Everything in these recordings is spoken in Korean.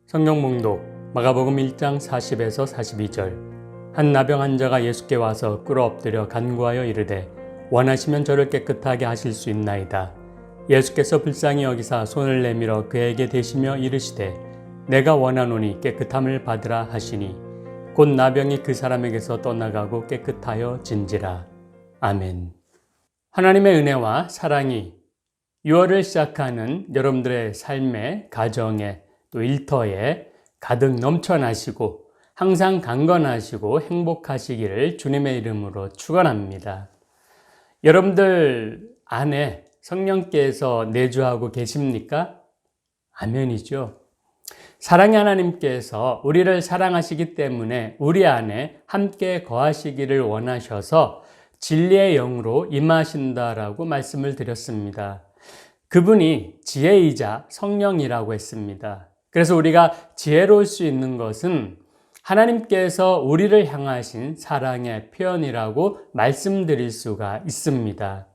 성경 봉독 마가복음 1장 40에서 42절. 한 나병 환자가 예수께 와서 꿇어 엎드려 간구하여 이르되 원하시면 저를 깨끗하게 하실 수 있나이다. 예수께서 불쌍히 여기사 손을 내밀어 그에게 대시며 이르시되 내가 원하노니 깨끗함을 받으라 하시니 곧 나병이 그 사람에게서 떠나가고 깨끗하여 진지라. 아멘. 하나님의 은혜와 사랑이 6월을 시작하는 여러분들의 삶의 가정에 또 일터에 가득 넘쳐나시고 항상 강건하시고 행복하시기를 주님의 이름으로 축원합니다. 여러분들 안에 성령께서 내주하고 계십니까? 아멘이죠. 사랑의 하나님께서 우리를 사랑하시기 때문에 우리 안에 함께 거하시기를 원하셔서 진리의 영으로 임하신다라고 말씀을 드렸습니다. 그분이 지혜이자 성령이라고 했습니다. 그래서 우리가 지혜로울 수 있는 것은 하나님께서 우리를 향하신 사랑의 표현이라고 말씀드릴 수가 있습니다.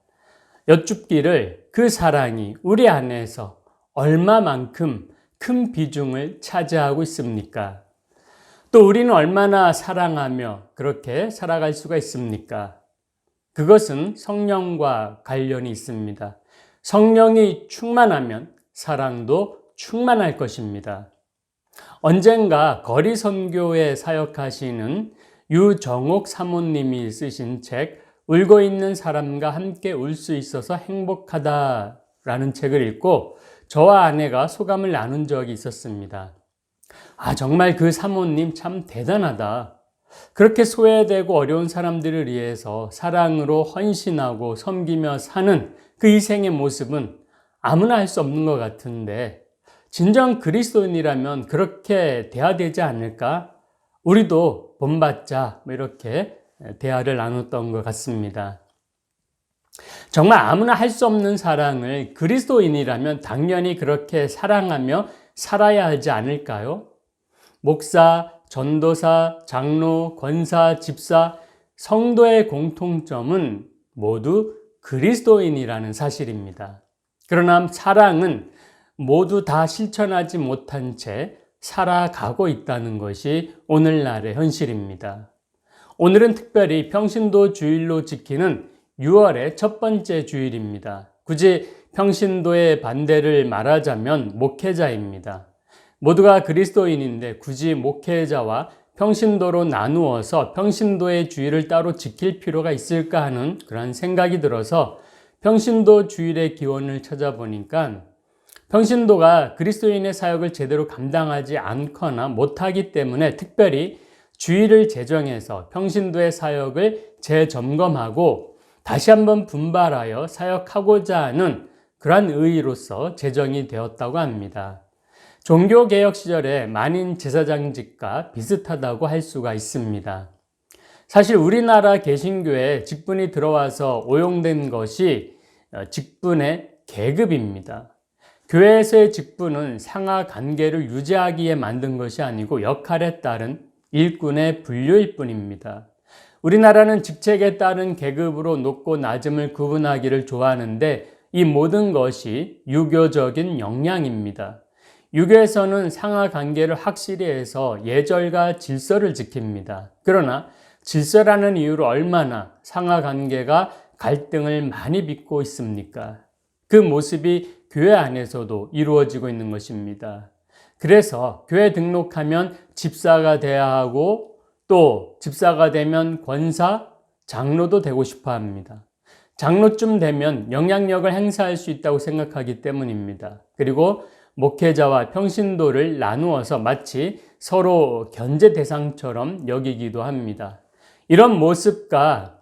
여쭙기를 그 사랑이 우리 안에서 얼마만큼 큰 비중을 차지하고 있습니까? 또 우리는 얼마나 사랑하며 그렇게 살아갈 수가 있습니까? 그것은 성령과 관련이 있습니다. 성령이 충만하면 사랑도 충만할 것입니다. 언젠가 거리 선교에 사역하시는 유정옥 사모님이 쓰신 책 울고 있는 사람과 함께 울 수 있어서 행복하다라는 책을 읽고 저와 아내가 소감을 나눈 적이 있었습니다. 정말 그 사모님 참 대단하다. 그렇게 소외되고 어려운 사람들을 위해서 사랑으로 헌신하고 섬기며 사는 그 희생의 모습은 아무나 할 수 없는 것 같은데 진정 그리스도인이라면 그렇게 돼야 되지 않을까? 우리도 본받자 이렇게 대화를 나눴던 것 같습니다. 정말 아무나 할 수 없는 사랑을 그리스도인이라면 당연히 그렇게 사랑하며 살아야 하지 않을까요? 목사, 전도사, 장로, 권사, 집사, 성도의 공통점은 모두 그리스도인이라는 사실입니다. 그러나 사랑은 모두 다 실천하지 못한 채 살아가고 있다는 것이 오늘날의 현실입니다. 오늘은 특별히 평신도 주일로 지키는 6월의 첫 번째 주일입니다. 굳이 평신도의 반대를 말하자면 목회자입니다. 모두가 그리스도인인데 굳이 목회자와 평신도로 나누어서 평신도의 주일을 따로 지킬 필요가 있을까 하는 그런 생각이 들어서 평신도 주일의 기원을 찾아보니까 평신도가 그리스도인의 사역을 제대로 감당하지 않거나 못하기 때문에 특별히 주일을 제정해서 평신도의 사역을 재점검하고 다시 한번 분발하여 사역하고자 하는 그러한 의의로서 제정이 되었다고 합니다. 종교개혁 시절에 만인 제사장직과 비슷하다고 할 수가 있습니다. 사실 우리나라 개신교에 직분이 들어와서 오용된 것이 직분의 계급입니다. 교회에서의 직분은 상하 관계를 유지하기에 만든 것이 아니고 역할에 따른 일꾼의 분류일 뿐입니다. 우리나라는 직책에 따른 계급으로 높고 낮음을 구분하기를 좋아하는데 이 모든 것이 유교적인 영향입니다. 유교에서는 상하 관계를 확실히 해서 예절과 질서를 지킵니다. 그러나 질서라는 이유로 얼마나 상하 관계가 갈등을 많이 빚고 있습니까? 그 모습이 교회 안에서도 이루어지고 있는 것입니다. 그래서 교회 등록하면 집사가 돼야 하고 또 집사가 되면 권사, 장로도 되고 싶어 합니다. 장로쯤 되면 영향력을 행사할 수 있다고 생각하기 때문입니다. 그리고 목회자와 평신도를 나누어서 마치 서로 견제 대상처럼 여기기도 합니다. 이런 모습과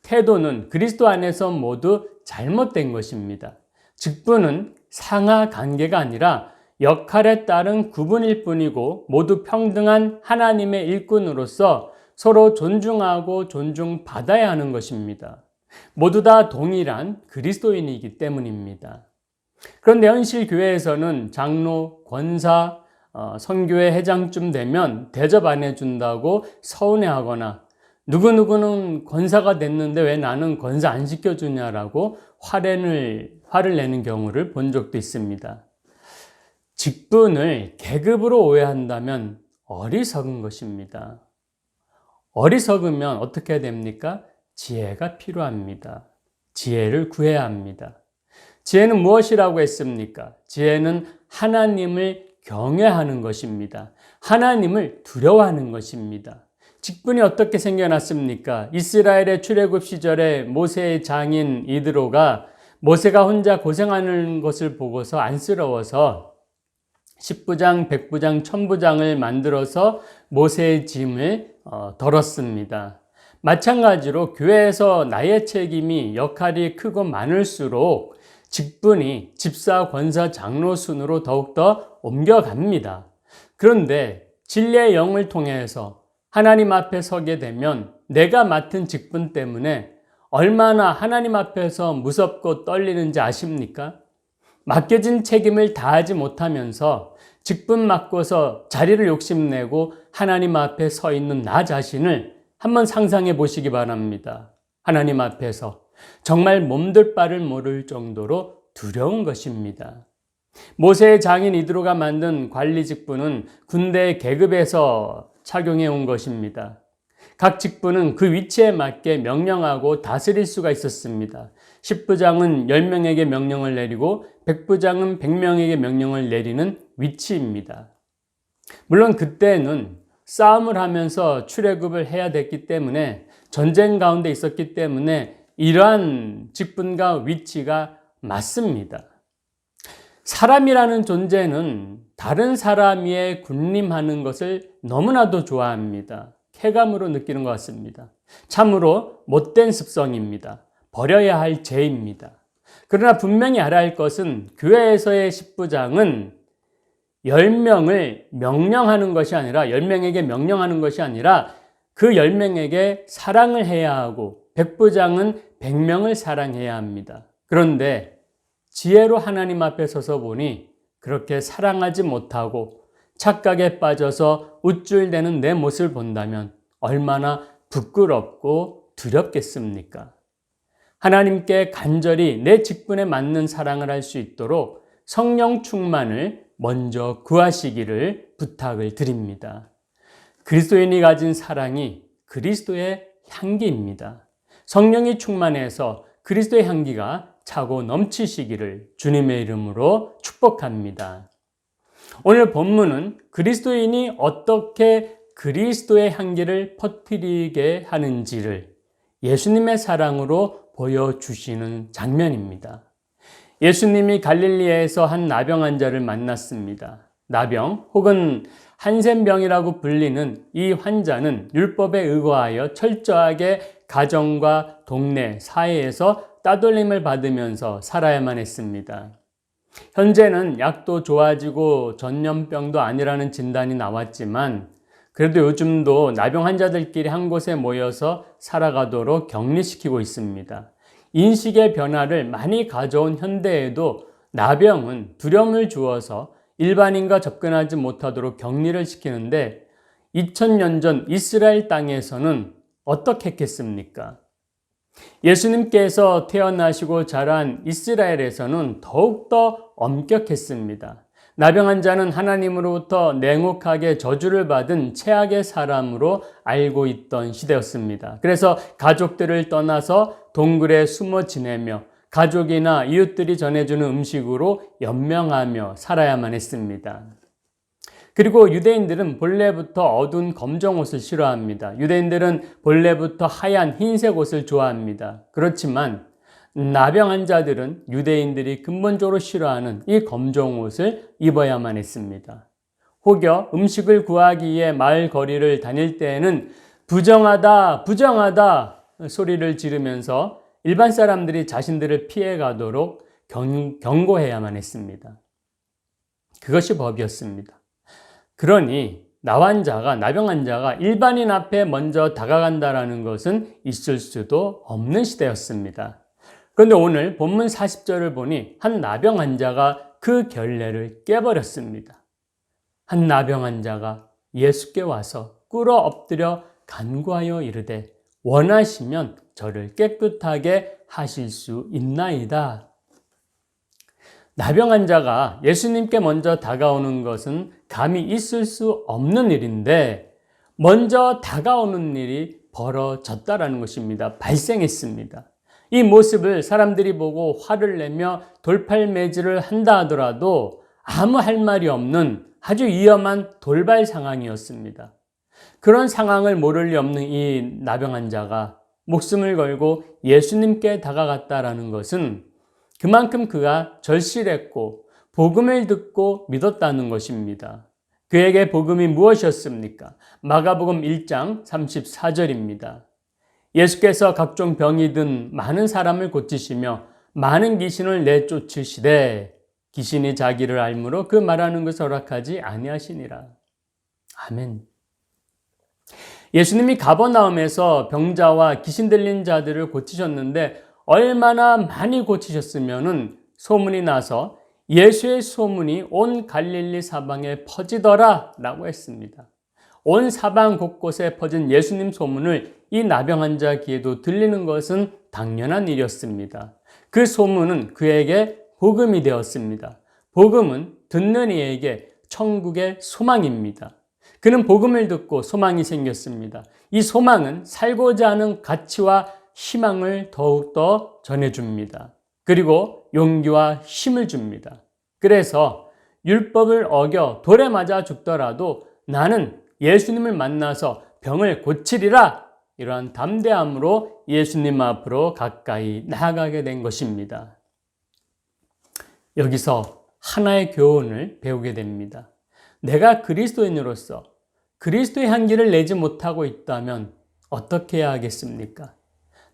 태도는 그리스도 안에서 모두 잘못된 것입니다. 직분은 상하 관계가 아니라 역할에 따른 구분일 뿐이고 모두 평등한 하나님의 일꾼으로서 서로 존중하고 존중받아야 하는 것입니다. 모두 다 동일한 그리스도인이기 때문입니다. 그런데 현실 교회에서는 장로, 권사, 선교회 회장쯤 되면 대접 안 해준다고 서운해하거나 누구누구는 권사가 됐는데 왜 나는 권사 안 시켜주냐라고 화를 내는 경우를 본 적도 있습니다. 직분을 계급으로 오해한다면 어리석은 것입니다. 어리석으면 어떻게 됩니까? 지혜가 필요합니다. 지혜를 구해야 합니다. 지혜는 무엇이라고 했습니까? 지혜는 하나님을 경외하는 것입니다. 하나님을 두려워하는 것입니다. 직분이 어떻게 생겨났습니까? 이스라엘의 출애굽 시절에 모세의 장인 이드로가 모세가 혼자 고생하는 것을 보고서 안쓰러워서 십부장, 백부장, 천부장을 만들어서 모세의 짐을 덜었습니다. 마찬가지로 교회에서 나의 책임이 역할이 크고 많을수록 직분이 집사, 권사, 장로 순으로 더욱더 옮겨갑니다. 그런데 진리의 영을 통해서 하나님 앞에 서게 되면 내가 맡은 직분 때문에 얼마나 하나님 앞에서 무섭고 떨리는지 아십니까? 맡겨진 책임을 다하지 못하면서 직분 맡고서 자리를 욕심내고 하나님 앞에 서 있는 나 자신을 한번 상상해 보시기 바랍니다. 하나님 앞에서 정말 몸둘 바를 모를 정도로 두려운 것입니다. 모세의 장인 이드로가 만든 관리 직분은 군대 계급에서 착용해 온 것입니다. 각 직분은 그 위치에 맞게 명령하고 다스릴 수가 있었습니다. 십부장은 10명에게 명령을 내리고 백부장은 100명에게 명령을 내리는 위치입니다. 물론 그때는 싸움을 하면서 출애굽을 해야 됐기 때문에 전쟁 가운데 있었기 때문에 이러한 직분과 위치가 맞습니다. 사람이라는 존재는 다른 사람 위에 군림하는 것을 너무나도 좋아합니다. 쾌감으로 느끼는 것 같습니다. 참으로 못된 습성입니다. 버려야 할 죄입니다. 그러나 분명히 알아야 할 것은 교회에서의 십부장은 10명을 명령하는 것이 아니라 10명에게 명령하는 것이 아니라 그 10명에게 사랑을 해야 하고 백부장은 100명을 사랑해야 합니다. 그런데 지혜로 하나님 앞에 서서 보니 그렇게 사랑하지 못하고 착각에 빠져서 우쭐대는 내 모습을 본다면 얼마나 부끄럽고 두렵겠습니까? 하나님께 간절히 내 직분에 맞는 사랑을 할 수 있도록 성령 충만을 먼저 구하시기를 부탁을 드립니다. 그리스도인이 가진 사랑이 그리스도의 향기입니다. 성령이 충만해서 그리스도의 향기가 차고 넘치시기를 주님의 이름으로 축복합니다. 오늘 본문은 그리스도인이 어떻게 그리스도의 향기를 퍼뜨리게 하는지를 예수님의 사랑으로 보여주시는 장면입니다. 예수님이 갈릴리에서 한 나병 환자를 만났습니다. 나병 혹은 한센병이라고 불리는 이 환자는 율법에 의거하여 철저하게 가정과 동네, 사회에서 따돌림을 받으면서 살아야만 했습니다. 현재는 약도 좋아지고 전염병도 아니라는 진단이 나왔지만 그래도 요즘도 나병 환자들끼리 한 곳에 모여서 살아가도록 격리시키고 있습니다. 인식의 변화를 많이 가져온 현대에도 나병은 두려움을 주어서 일반인과 접근하지 못하도록 격리를 시키는데 2000년 전 이스라엘 땅에서는 어떻게 했겠습니까? 예수님께서 태어나시고 자란 이스라엘에서는 더욱더 엄격했습니다. 나병 환자는 하나님으로부터 냉혹하게 저주를 받은 최악의 사람으로 알고 있던 시대였습니다. 그래서 가족들을 떠나서 동굴에 숨어 지내며 가족이나 이웃들이 전해주는 음식으로 연명하며 살아야만 했습니다. 그리고 유대인들은 본래부터 어두운 검정 옷을 싫어합니다. 유대인들은 본래부터 하얀 흰색 옷을 좋아합니다. 그렇지만 나병 환자들은 유대인들이 근본적으로 싫어하는 이 검정 옷을 입어야만 했습니다. 혹여 음식을 구하기 위해 마을 거리를 다닐 때에는 부정하다, 부정하다 소리를 지르면서 일반 사람들이 자신들을 피해 가도록 경고해야만 했습니다. 그것이 법이었습니다. 그러니 나병 환자가 일반인 앞에 먼저 다가간다는 것은 있을 수도 없는 시대였습니다. 그런데 오늘 본문 40절을 보니 한 나병 환자가 그 결례를 깨버렸습니다. 한 나병 환자가 예수께 와서 꿇어 엎드려 간구하여 이르되 원하시면 저를 깨끗하게 하실 수 있나이다. 나병 환자가 예수님께 먼저 다가오는 것은 감히 있을 수 없는 일인데 먼저 다가오는 일이 벌어졌다라는 것입니다. 발생했습니다. 이 모습을 사람들이 보고 화를 내며 돌팔매질을 한다 하더라도 아무 할 말이 없는 아주 위험한 돌발 상황이었습니다. 그런 상황을 모를 리 없는 이 나병 환자가 목숨을 걸고 예수님께 다가갔다라는 것은 그만큼 그가 절실했고 복음을 듣고 믿었다는 것입니다. 그에게 복음이 무엇이었습니까? 마가복음 1장 34절입니다. 예수께서 각종 병이 든 많은 사람을 고치시며 많은 귀신을 내쫓으시되 귀신이 자기를 알므로 그 말하는 것을 허락하지 아니하시니라. 아멘. 예수님이 가버나움에서 병자와 귀신 들린 자들을 고치셨는데 얼마나 많이 고치셨으면은 소문이 나서 예수의 소문이 온 갈릴리 사방에 퍼지더라 라고 했습니다. 온 사방 곳곳에 퍼진 예수님 소문을 이 나병 환자 귀에도 들리는 것은 당연한 일이었습니다. 그 소문은 그에게 복음이 되었습니다. 복음은 듣는 이에게 천국의 소망입니다. 그는 복음을 듣고 소망이 생겼습니다. 이 소망은 살고자 하는 가치와 희망을 더욱더 전해줍니다. 그리고 용기와 힘을 줍니다. 그래서 율법을 어겨 돌에 맞아 죽더라도 나는 예수님을 만나서 병을 고치리라, 이러한 담대함으로 예수님 앞으로 가까이 나아가게 된 것입니다. 여기서 하나의 교훈을 배우게 됩니다. 내가 그리스도인으로서 그리스도의 향기를 내지 못하고 있다면 어떻게 해야 하겠습니까?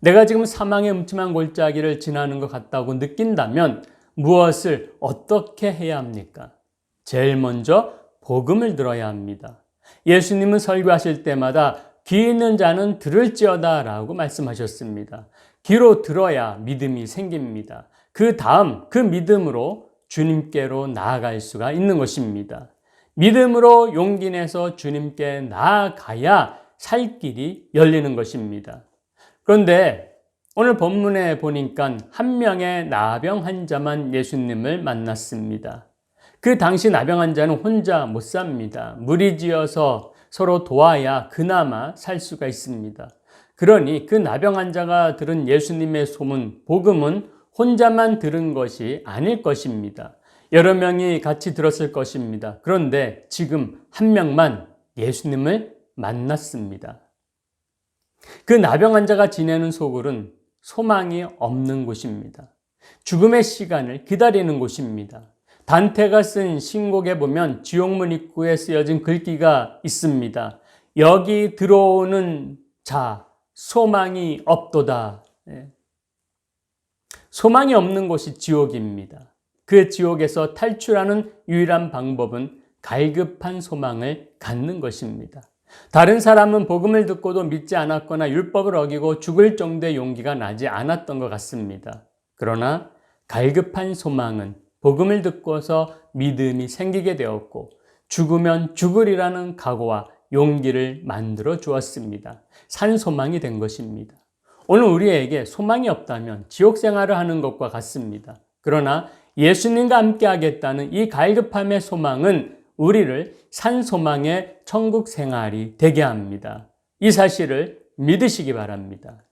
내가 지금 사망의 음침한 골짜기를 지나는 것 같다고 느낀다면 무엇을 어떻게 해야 합니까? 제일 먼저 복음을 들어야 합니다. 예수님은 설교하실 때마다 귀 있는 자는 들을지어다 라고 말씀하셨습니다. 귀로 들어야 믿음이 생깁니다. 그 다음 그 믿음으로 주님께로 나아갈 수가 있는 것입니다. 믿음으로 용기 내서 주님께 나아가야 살 길이 열리는 것입니다. 그런데 오늘 본문에 보니까 한 명의 나병 환자만 예수님을 만났습니다. 그 당시 나병 환자는 혼자 못 삽니다. 무리지어서 서로 도와야 그나마 살 수가 있습니다. 그러니 그 나병 환자가 들은 예수님의 소문, 복음은 혼자만 들은 것이 아닐 것입니다. 여러 명이 같이 들었을 것입니다. 그런데 지금 한 명만 예수님을 만났습니다. 그 나병 환자가 지내는 소굴은 소망이 없는 곳입니다. 죽음의 시간을 기다리는 곳입니다. 단테가 쓴 신곡에 보면 지옥문 입구에 쓰여진 글귀가 있습니다. 여기 들어오는 자 소망이 없도다. 소망이 없는 곳이 지옥입니다. 그 지옥에서 탈출하는 유일한 방법은 갈급한 소망을 갖는 것입니다. 다른 사람은 복음을 듣고도 믿지 않았거나 율법을 어기고 죽을 정도의 용기가 나지 않았던 것 같습니다. 그러나 갈급한 소망은 복음을 듣고서 믿음이 생기게 되었고 죽으면 죽으리라는 각오와 용기를 만들어 주었습니다. 산 소망이 된 것입니다. 오늘 우리에게 소망이 없다면 지옥 생활을 하는 것과 같습니다. 그러나 예수님과 함께 하겠다는 이 갈급함의 소망은 우리를 산 소망의 천국 생활이 되게 합니다. 이 사실을 믿으시기 바랍니다.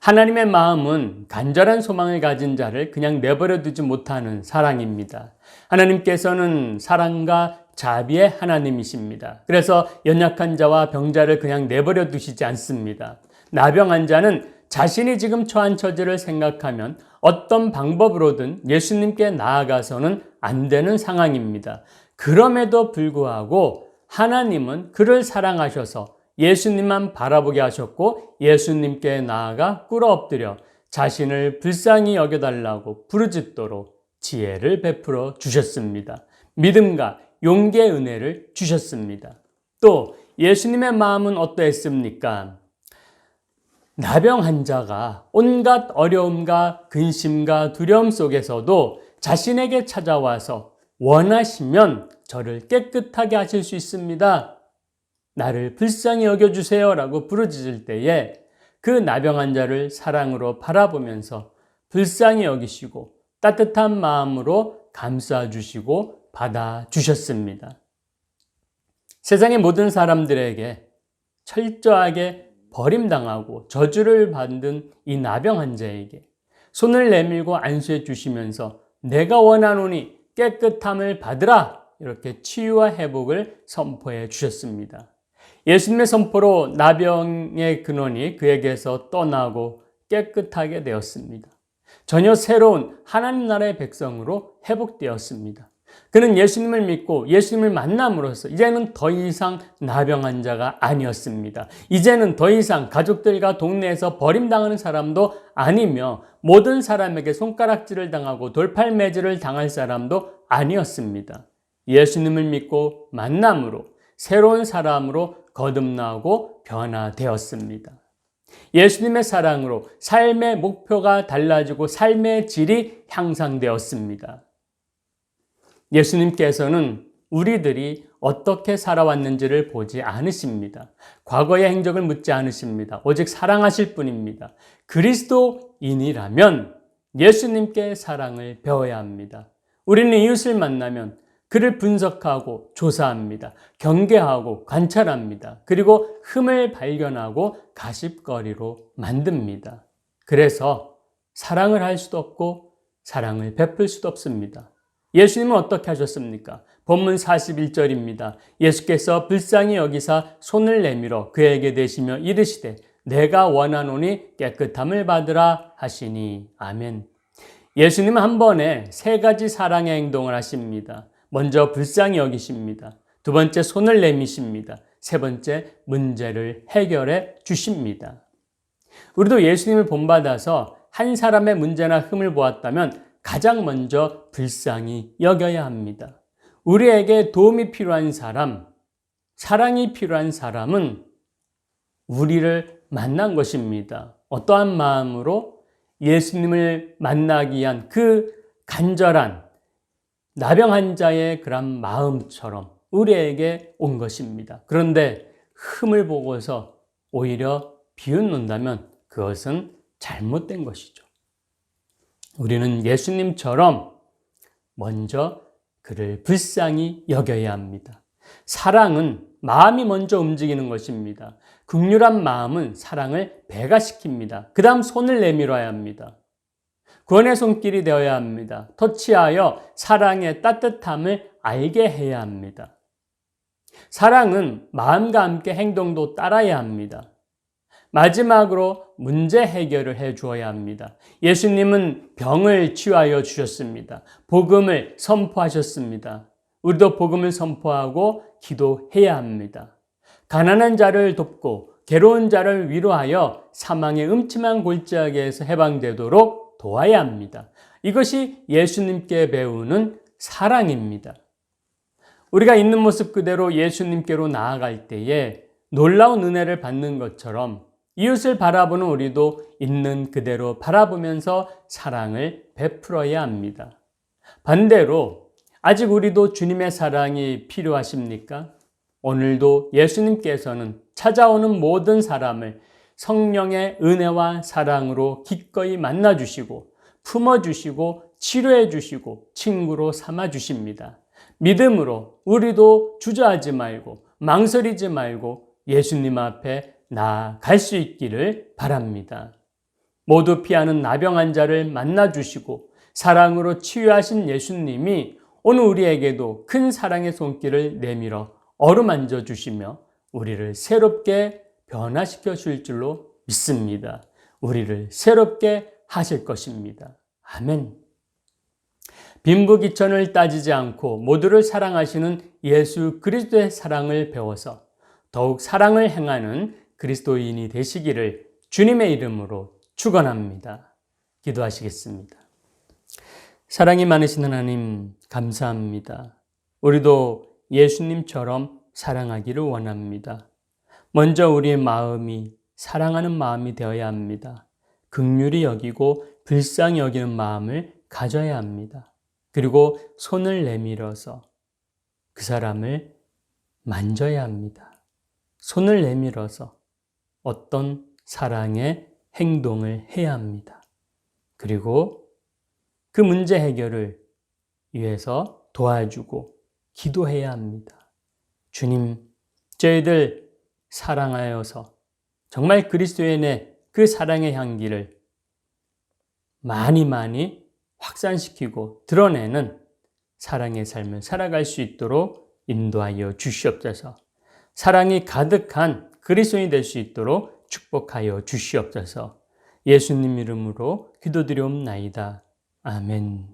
하나님의 마음은 간절한 소망을 가진 자를 그냥 내버려 두지 못하는 사랑입니다. 하나님께서는 사랑과 자비의 하나님이십니다. 그래서 연약한 자와 병자를 그냥 내버려 두시지 않습니다. 나병 환자는 자신이 지금 처한 처지를 생각하면 어떤 방법으로든 예수님께 나아가서는 안 되는 상황입니다. 그럼에도 불구하고 하나님은 그를 사랑하셔서 예수님만 바라보게 하셨고 예수님께 나아가 꿇어 엎드려 자신을 불쌍히 여겨달라고 부르짖도록 지혜를 베풀어 주셨습니다. 믿음과 용기의 은혜를 주셨습니다. 또 예수님의 마음은 어떠했습니까? 나병 환자가 온갖 어려움과 근심과 두려움 속에서도 자신에게 찾아와서 원하시면 저를 깨끗하게 하실 수 있습니다. 나를 불쌍히 여겨주세요 라고 부르짖을 때에 그 나병 환자를 사랑으로 바라보면서 불쌍히 여기시고 따뜻한 마음으로 감싸주시고 받아주셨습니다. 세상의 모든 사람들에게 철저하게 버림당하고 저주를 받은 이 나병 환자에게 손을 내밀고 안수해 주시면서 내가 원하노니 깨끗함을 받으라, 이렇게 치유와 회복을 선포해 주셨습니다. 예수님의 선포로 나병의 근원이 그에게서 떠나고 깨끗하게 되었습니다. 전혀 새로운 하나님 나라의 백성으로 회복되었습니다. 그는 예수님을 믿고 예수님을 만남으로써 이제는 더 이상 나병 환자가 아니었습니다. 이제는 더 이상 가족들과 동네에서 버림당하는 사람도 아니며 모든 사람에게 손가락질을 당하고 돌팔매질을 당할 사람도 아니었습니다. 예수님을 믿고 만남으로 새로운 사람으로 거듭나고 변화되었습니다. 예수님의 사랑으로 삶의 목표가 달라지고 삶의 질이 향상되었습니다. 예수님께서는 우리들이 어떻게 살아왔는지를 보지 않으십니다. 과거의 행적을 묻지 않으십니다. 오직 사랑하실 뿐입니다. 그리스도인이라면 예수님께 사랑을 배워야 합니다. 우리는 이웃을 만나면 그를 분석하고 조사합니다. 경계하고 관찰합니다. 그리고 흠을 발견하고 가십거리로 만듭니다. 그래서 사랑을 할 수도 없고 사랑을 베풀 수도 없습니다. 예수님은 어떻게 하셨습니까? 본문 41절입니다. 예수께서 불쌍히 여기사 손을 내밀어 그에게 대시며 이르시되 내가 원하노니 깨끗함을 받으라 하시니. 아멘. 예수님은 한 번에 세 가지 사랑의 행동을 하십니다. 먼저 불쌍히 여기십니다. 두 번째 손을 내미십니다. 세 번째 문제를 해결해 주십니다. 우리도 예수님을 본받아서 한 사람의 문제나 흠을 보았다면 가장 먼저 불쌍히 여겨야 합니다. 우리에게 도움이 필요한 사람, 사랑이 필요한 사람은 우리를 만난 것입니다. 어떠한 마음으로? 예수님을 만나기 위한 그 간절한 나병 환자의 그런 마음처럼 우리에게 온 것입니다. 그런데 흠을 보고서 오히려 비웃는다면 그것은 잘못된 것이죠. 우리는 예수님처럼 먼저 그를 불쌍히 여겨야 합니다. 사랑은 마음이 먼저 움직이는 것입니다. 긍휼한 마음은 사랑을 배가시킵니다. 그 다음 손을 내밀어야 합니다. 구원의 손길이 되어야 합니다. 터치하여 사랑의 따뜻함을 알게 해야 합니다. 사랑은 마음과 함께 행동도 따라야 합니다. 마지막으로 문제 해결을 해 주어야 합니다. 예수님은 병을 치유하여 주셨습니다. 복음을 선포하셨습니다. 우리도 복음을 선포하고 기도해야 합니다. 가난한 자를 돕고 괴로운 자를 위로하여 사망의 음침한 골짜기에서 해방되도록 도와야 합니다. 이것이 예수님께 배우는 사랑입니다. 우리가 있는 모습 그대로 예수님께로 나아갈 때에 놀라운 은혜를 받는 것처럼 이웃을 바라보는 우리도 있는 그대로 바라보면서 사랑을 베풀어야 합니다. 반대로 아직 우리도 주님의 사랑이 필요하십니까? 오늘도 예수님께서는 찾아오는 모든 사람을 성령의 은혜와 사랑으로 기꺼이 만나주시고 품어주시고 치료해주시고 친구로 삼아주십니다. 믿음으로 우리도 주저하지 말고 망설이지 말고 예수님 앞에 나아갈 수 있기를 바랍니다. 모두 피하는 나병 환자를 만나주시고 사랑으로 치유하신 예수님이 오늘 우리에게도 큰 사랑의 손길을 내밀어 어루만져 주시며 우리를 새롭게 변화시켜 줄 줄로 믿습니다. 우리를 새롭게 하실 것입니다. 아멘. 빈부귀천을 따지지 않고 모두를 사랑하시는 예수 그리스도의 사랑을 배워서 더욱 사랑을 행하는 그리스도인이 되시기를 주님의 이름으로 축원합니다. 기도하시겠습니다. 사랑이 많으신 하나님 감사합니다. 우리도 예수님처럼 사랑하기를 원합니다. 먼저 우리의 마음이 사랑하는 마음이 되어야 합니다. 긍휼히 여기고 불쌍히 여기는 마음을 가져야 합니다. 그리고 손을 내밀어서 그 사람을 만져야 합니다. 손을 내밀어서 어떤 사랑의 행동을 해야 합니다. 그리고 그 문제 해결을 위해서 도와주고 기도해야 합니다. 주님, 저희들 사랑하여서 정말 그리스도인의 그 사랑의 향기를 많이 확산시키고 드러내는 사랑의 삶을 살아갈 수 있도록 인도하여 주시옵소서. 사랑이 가득한 그리스도인이 될 수 있도록 축복하여 주시옵소서. 예수님 이름으로 기도드리옵나이다. 아멘.